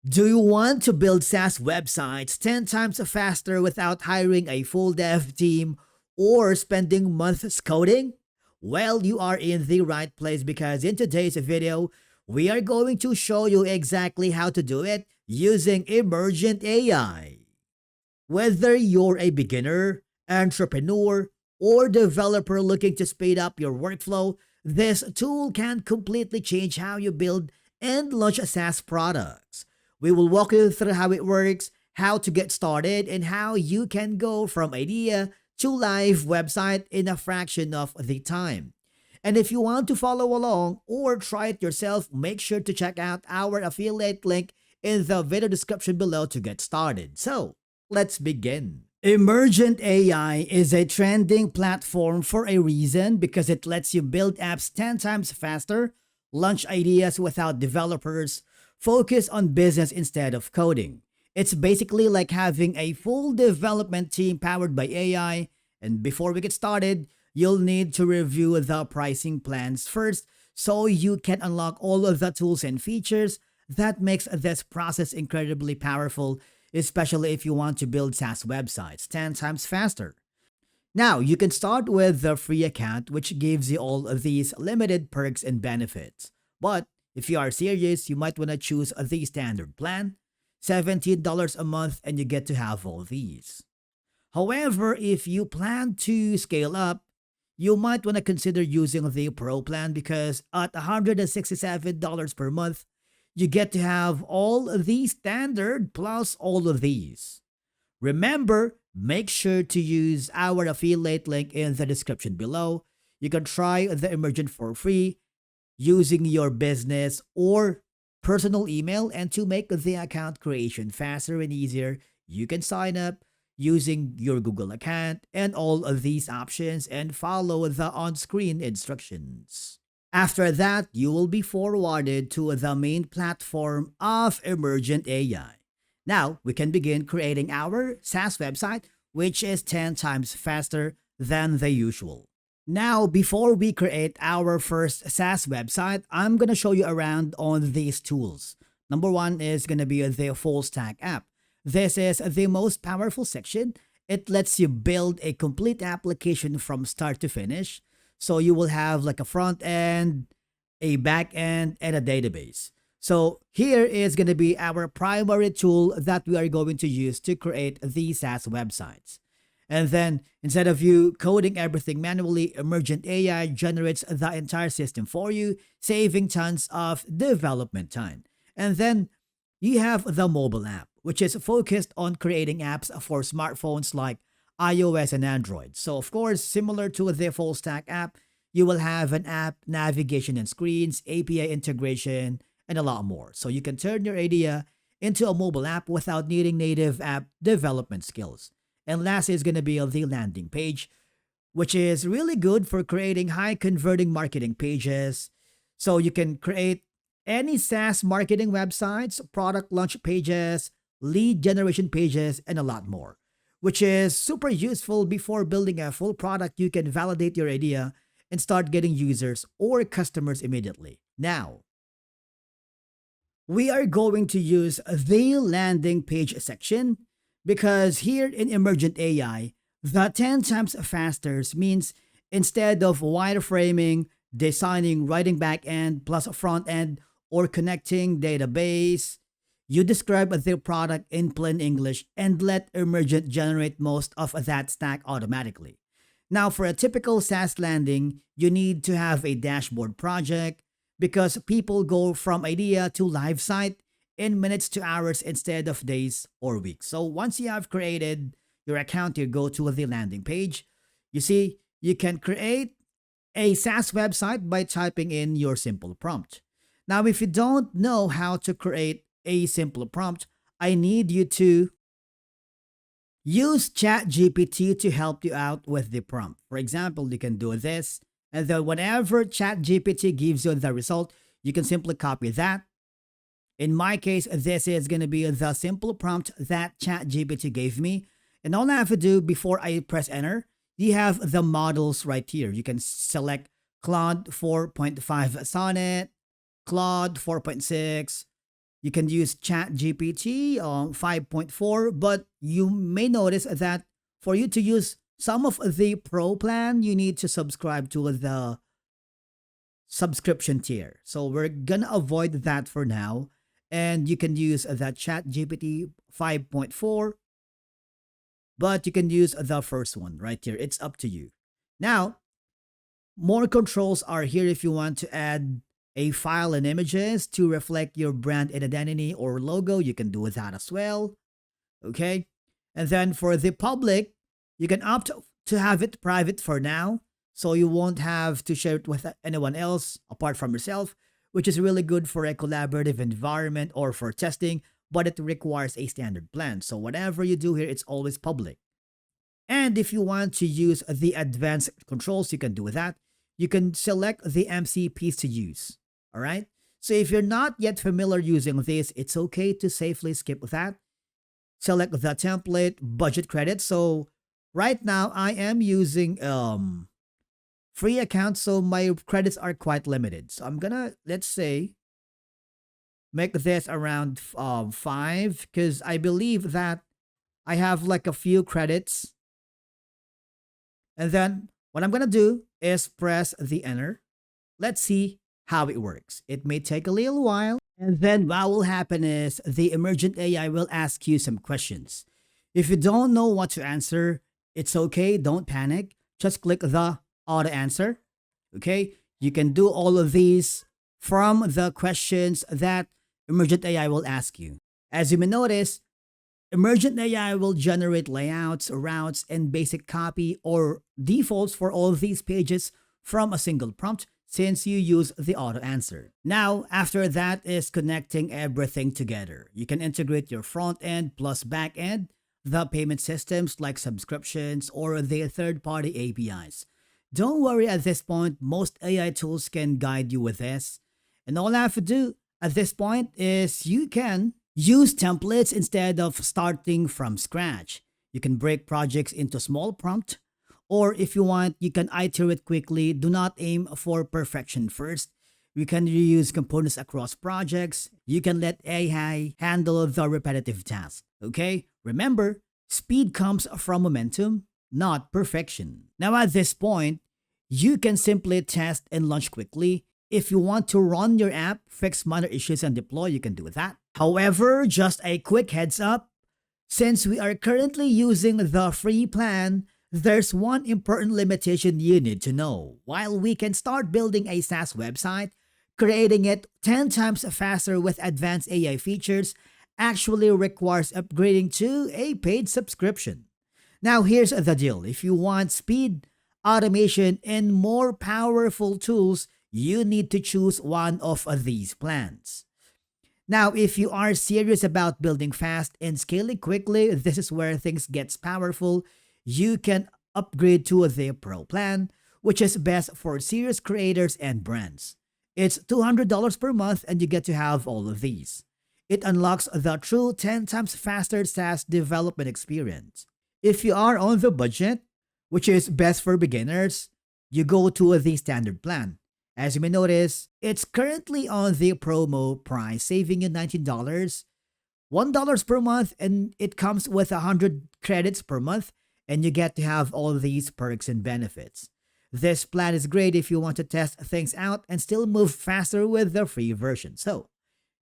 Do you want to build SaaS websites 10 times faster without hiring a full dev team or spending months coding? Well, you are in the right place because in today's video, we are going to show you exactly how to do it using Emergent AI. Whether you're a beginner, entrepreneur, or developer looking to speed up your workflow, this tool can completely change how you build and launch SaaS products. We will walk you through how it works, how to get started, and how you can go from idea to live website in a fraction of the time. And if you want to follow along or try it yourself, make sure to check out our affiliate link in the video description below to get started. So, let's begin. Emergent AI is a trending platform for a reason because it lets you build apps 10 times faster, launch ideas without developers, focus on business instead of coding. It's basically like having a full development team powered by AI. And before we get started, you'll need to review the pricing plans first so you can unlock all of the tools and features that makes this process incredibly powerful, especially if you want to build SaaS websites 10 times faster. Now, you can start with the free account, which gives you all of these limited perks and benefits. But if you are serious, you might want to choose the standard plan, $17 a month, and you get to have all these. However, if you plan to scale up, you might want to consider using the Pro plan because at $167 per month, you get to have all of these standard plus all of these. Remember, make sure to use our affiliate link in the description below. You can try the Emergent for free using your business or personal email, and to make the account creation faster and easier, you can sign up using your Google account and all of these options and follow the on-screen instructions. After that, you will be forwarded to the main platform of Emergent AI. Now, we can begin creating our SaaS website, which is 10 times faster than the usual. Now, before we create our first SaaS website, I'm going to show you around on these tools. Number one is going to be the full stack app. This is the most powerful section. It lets you build a complete application from start to finish. So you will have like a front end, a back end, and a database. So here is going to be our primary tool that we are going to use to create these SaaS websites. And then instead of you coding everything manually, Emergent AI generates the entire system for you, saving tons of development time. And then you have the mobile app, which is focused on creating apps for smartphones like iOS and Android. So of course, similar to the full stack app, you will have an app, navigation and screens, API integration, and a lot more. So you can turn your idea into a mobile app without needing native app development skills. And last is going to be the landing page, which is really good for creating high converting marketing pages. So you can create any SaaS marketing websites, product launch pages, lead generation pages, and a lot more, which is super useful before building a full product. You can validate your idea and start getting users or customers immediately. Now, we are going to use the landing page section because here in Emergent AI, the 10 times faster means instead of wireframing, designing, writing back end plus front end, or connecting database, you describe their product in plain English and let Emergent generate most of that stack automatically. Now, for a typical SaaS landing, you need to have a dashboard project because people go from idea to live site in minutes to hours instead of days or weeks. So once you have created your account, you go to the landing page. You see, you can create a SaaS website by typing in your simple prompt. Now, if you don't know how to create a simple prompt, I need you to use ChatGPT to help you out with the prompt. For example, you can do this, and then whenever ChatGPT gives you the result, you can simply copy that. In my case, this is going to be the simple prompt that ChatGPT gave me. And all I have to do before I press enter, you have the models right here. You can select Claude 4.5 Sonnet, Claude 4.6. You can use ChatGPT 5.4, but you may notice that for you to use some of the pro plan, you need to subscribe to the subscription tier. So we're gonna avoid that for now. And you can use that ChatGPT 5.4, but you can use the first one right here. It's up to you. Now, more controls are here if you want to add a file and images to reflect your brand and identity or logo. You can do that as well. Okay. And then for the public, you can opt to have it private for now. So you won't have to share it with anyone else apart from yourself, which is really good for a collaborative environment or for testing, but it requires a standard plan. So whatever you do here, it's always public. And if you want to use the advanced controls, you can do that. You can select the MCPs to use. All right. So if you're not yet familiar using this, it's okay to safely skip that. Select the template, budget credit. So right now I am using free account, so my credits are quite limited. So I'm gonna, let's say, make this around 5, because I believe that I have like a few credits. And then what I'm gonna do is press the enter. Let's see how it works. It may take a little while. And then what will happen is the Emergent AI will ask you some questions. If you don't know what to answer, it's okay, don't panic. Just click the auto answer. Okay, you can do all of these from the questions that Emergent AI will ask you. As you may notice, Emergent AI will generate layouts, routes, and basic copy or defaults for all of these pages from a single prompt since you use the auto answer. Now, after that is connecting everything together. You can integrate your front end plus back end, the payment systems like subscriptions or the third-party APIs. Don't worry at this point, most AI tools can guide you with this. And all I have to do at this point is you can use templates instead of starting from scratch. You can break projects into small prompts, or if you want, you can iterate quickly. Do not aim for perfection first. You can reuse components across projects. You can let AI handle the repetitive tasks. Okay? Remember, speed comes from momentum, not perfection. Now at this point, you can simply test and launch quickly. If you want to run your app, fix minor issues and deploy, you can do that. However, just a quick heads up, since we are currently using the free plan, there's one important limitation you need to know. While we can start building a SaaS website, creating it 10 times faster with advanced AI features actually requires upgrading to a paid subscription. Now here's the deal. If you want speed, automation, and more powerful tools, you need to choose one of these plans. Now, if you are serious about building fast and scaling quickly, this is where things gets powerful. You can upgrade to the Pro plan, which is best for serious creators and brands. It's $200 per month and you get to have all of these. It unlocks the true 10 times faster SaaS development experience. If you are on the budget, which is best for beginners, you go to the standard plan. As you may notice, it's currently on the promo price, saving you $19, $1 per month, and it comes with 100 credits per month, and you get to have all these perks and benefits. This plan is great if you want to test things out and still move faster with the free version. So,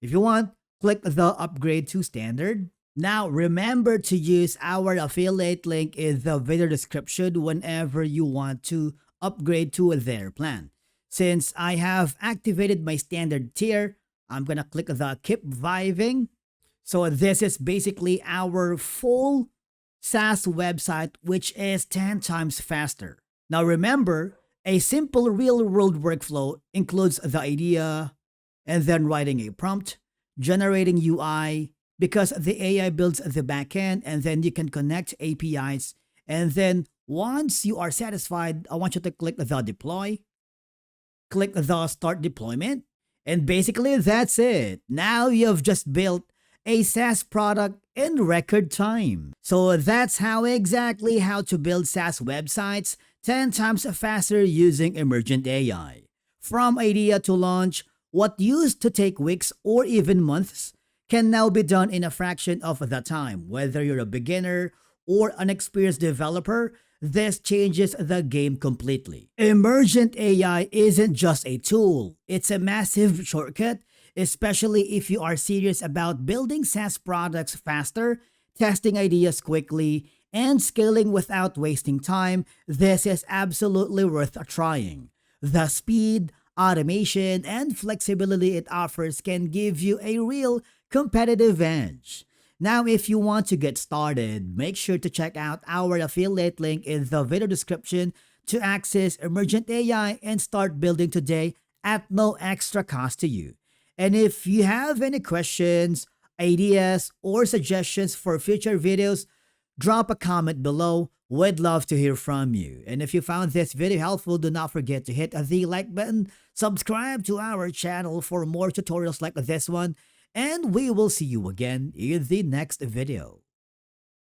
if you want, click the upgrade to standard. Now, remember to use our affiliate link in the video description whenever you want to upgrade to their plan. Since I have activated my standard tier, I'm gonna click the keep vibing. So this is basically our full SaaS website, which is 10 times faster. Now remember, a simple real-world workflow includes the idea and then writing a prompt, generating UI, because the AI builds the backend and then you can connect APIs. And then once you are satisfied, I want you to click the deploy. Click the start deployment, and basically that's it. Now you've just built a SaaS product in record time. So that's how to build SaaS websites 10 times faster using Emergent AI. From idea to launch, what used to take weeks or even months can now be done in a fraction of the time. Whether you're a beginner or an experienced developer, this changes the game completely. Emergent AI isn't just a tool, it's a massive shortcut, especially if you are serious about building SaaS products faster, testing ideas quickly, and scaling without wasting time. This is absolutely worth trying. The speed, automation, and flexibility it offers can give you a real competitive edge. Now, if you want to get started, make sure to check out our affiliate link in the video description to access Emergent AI and start building today at no extra cost to you. And if you have any questions, ideas, or suggestions for future videos, drop a comment below. We'd love to hear from you. And if you found this video helpful, do not forget to hit the like button, subscribe to our channel for more tutorials like this one, and we will see you again in the next video.